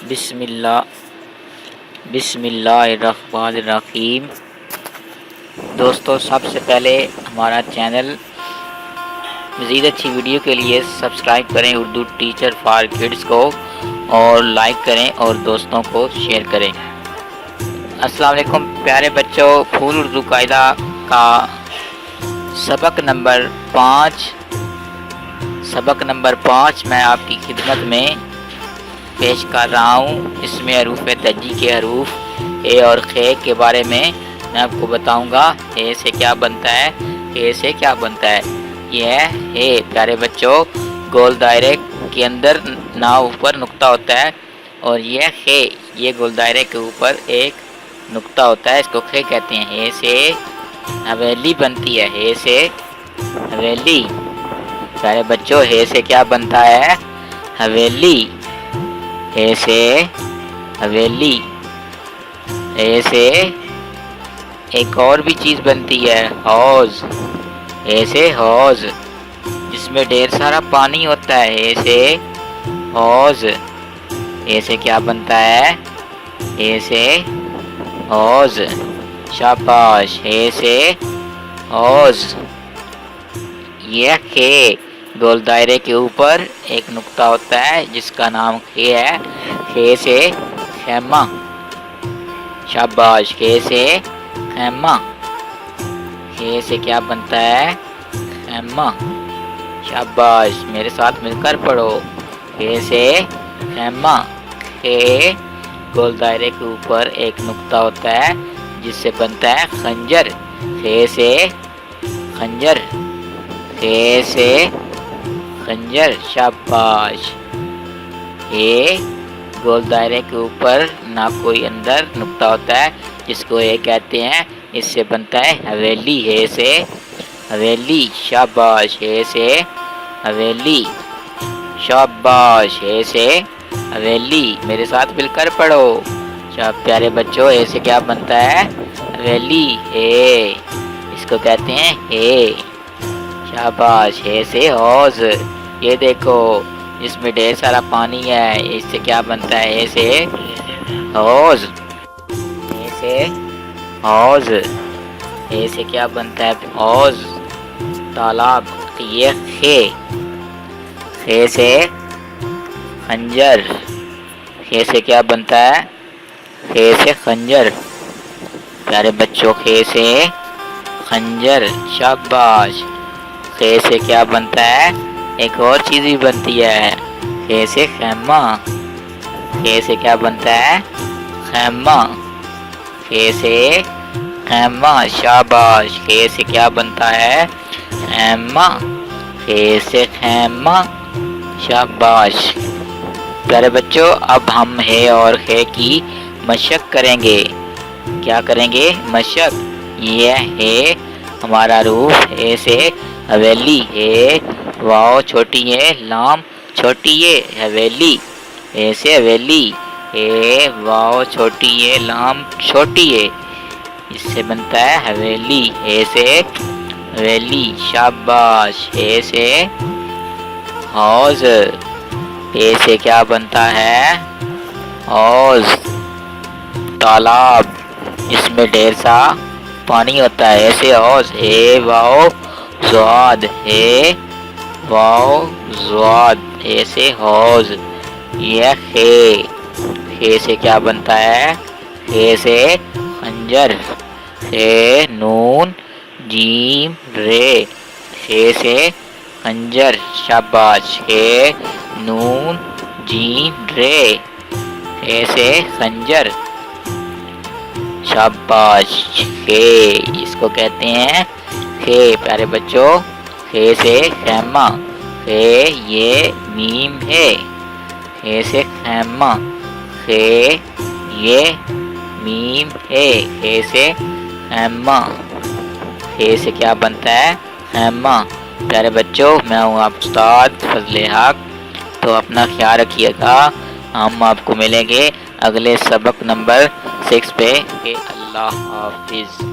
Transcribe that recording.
بسم اللہ الرحمن الرحیم۔ دوستو، سب سے پہلے ہمارا چینل مزید اچھی ویڈیو کے لیے سبسکرائب کریں اردو ٹیچر فار کڈز کو، اور لائک کریں اور دوستوں کو شیئر کریں۔ السلام علیکم پیارے بچوں، پھول اردو قاعدہ کا سبق نمبر 5 میں آپ کی خدمت میں پیش کر رہا ہوں۔ اس میں حروف تہجی کے حروف اے اور خے کے بارے میں آپ کو بتاؤں گا۔ اے سے کیا بنتا ہے، اے سے کیا بنتا ہے۔ یہ ہے اے پیارے بچوں، گول دائرے کے اندر نہ اوپر نقطہ ہوتا ہے، اور یہ خے، یہ گول دائرے کے اوپر ایک نقطہ ہوتا ہے، اس کو خے کہتے ہیں۔ اے سے حویلی بنتی ہے، اے سے حویلی۔ پیارے بچوں، اے سے کیا بنتا ہے، حویلی۔ اے سے حویلی۔ اے سے ایک اور بھی چیز بنتی ہے، حوض۔ اے سے حوض، جس میں ڈھیر سارا پانی ہوتا ہے، اے سے حوض۔ اے سے کیا بنتا ہے، اے سے حوض۔ شاباش، اے سے حوض۔ یہ خے، گول دائرے کے اوپر ایک نقطہ ہوتا ہے جس کا نام خے ہے۔ خے سے خیمہ۔ شاباش، خے سے خیمہ۔ خے سے کیا بنتا ہے، خیمہ۔ شاباش، میرے ساتھ مل کر پڑھو، خے سے خیمہ۔ خے، گول دائرے کے اوپر ایک نقطہ ہوتا ہے جس سے بنتا ہے خنجر۔ خے سے خنجر۔ خے سے خنجر۔ شاباش۔ اے، گول دائرے کے اوپر نہ کوئی اندر نقطہ ہوتا ہے جس کو اے کہتے ہیں، اس سے بنتا ہے حویلی۔ اے سے حویلی۔ شاباش، اے سے حویلی۔ شاباش، اے سے حویلی۔ میرے ساتھ مل کر پڑھو۔ پیارے بچوں، اے سے کیا بنتا ہے، حویلی۔ اے، اس کو کہتے ہیں اے۔ شاباش، اے سے حوض۔ یہ دیکھو، اس میں ڈھیر سارا پانی ہے، اس سے کیا بنتا ہے، اے سے حوض۔ اے سے حوض۔ اے سے کیا بنتا ہے، حوض، تالاب۔ یہ خے، خے سے خنجر۔ خے سے کیا بنتا ہے، خے سے خنجر۔ پیارے بچوں، خے سے خنجر۔ شاباش۔ خے سے کیا بنتا ہے، ایک اور چیز بھی بنتی ہے، خے سے خیمہ۔ خے سے کیا بنتا ہے، خیمہ۔ خے سے خیمہ۔ شاباش، خے سے کیا بنتا ہے، خیمہ۔ خے سے خیمہ۔ شاباش۔ پیارے بچوں، اب ہم ہے اور خے کی مشق کریں گے۔ کیا کریں گے، مشق۔ یہ ہے ہمارا حروف اے سے حویلی۔ اے، واو چھوٹی ہے، لام چھوٹی ہے، حویلی۔ اے سے حویلی۔ اے، واو چھوٹی ہے، لام چھوٹی ہے، اس سے بنتا ہے حویلی۔ اے سے حویلی۔ شاباش۔ اے سے حوض۔ اے سے کیا بنتا ہے، حوض، تالاب، اس میں ڈھیر سا پانی ہوتا ہے، ایسے حوض۔ اے، واو زواد۔ اے، واو زواد۔ اے سے حوض۔ یہ خے، خے سے کیا بنتا ہے، خے سے خنجر۔ خے، نون جیم رے، خے سے خنجر۔ شاباش۔ خے، نون جیم رے، خے سے خنجر۔ شاباش۔ خے، اس کو کہتے ہیں خے۔ پیارے بچوں، خے سے خیمہ۔ خے، یہ میم ہے، خے سے خیمہ۔ خے، یہ میم ہے، خے سے خیمہ۔ خے سے کیا بنتا ہے، خیمہ۔ پیارے بچوں، میں ہوں آپ استاد فضل حق، تو اپنا خیال رکھیے گا۔ ہم آپ کو ملیں گے اگلے سبق نمبر 6 پہ۔ اللہ حافظ۔